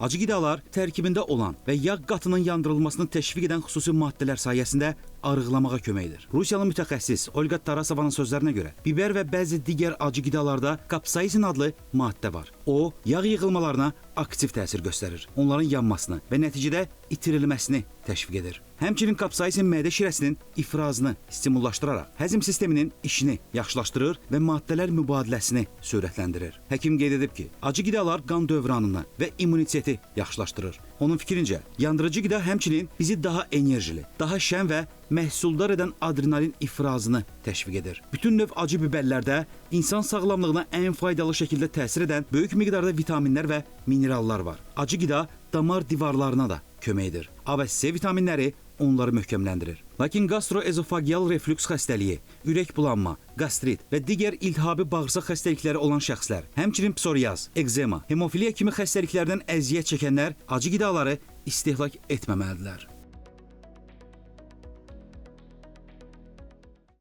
Acı qidalar tərkibində olan və yağ qatının yandırılmasını təşviq edən xüsusi maddələr sayəsində arıqlamağa kömək edir. Rusiyalı mütəxəssis Olga Tarasovanın sözlərinə görə, biber və bəzi digər acı qidalarda kapsaizin adlı maddə var. O, yağ yığılmalarına aktiv təsir göstərir, onların yanmasını və nəticədə itirilməsini təşviq edir. Həmçinin kapsaizin mədə şirəsinin ifrazını stimullaşdıraraq həzm sisteminin işini yaxşılaşdırır və maddələr mübadiləsini sürətləndirir. Həkim qeyd edib ki, acı qidalar qan dövranını və immuniteti yaxşılaşdırır. Onun fikrincə, yandırıcı qida həmçinin bizi daha enerjili, daha şən və məhsuldar edən adrenalin ifrazını təşviq edir. Bütün növ acı biberlərdə insan sağlamlığına ən faydalı şəkildə təsir edən böyük miqdarda vitaminlər və minerallar var. Acı qida damar divarlarına da kömək edir. A və C vitaminləri onları möhkəmləndirir. Lakin gastroezofageal reflüks xəstəliyi, ürək bulanma, qastrit və digər iltihabi bağırsaq xəstəlikləri olan şəxslər, həmçinin psoriaz, ekzema, hemofiliya kimi xəstəliklərdən əziyyət çəkənlər acı qidaları istehlak etməməlidirlər.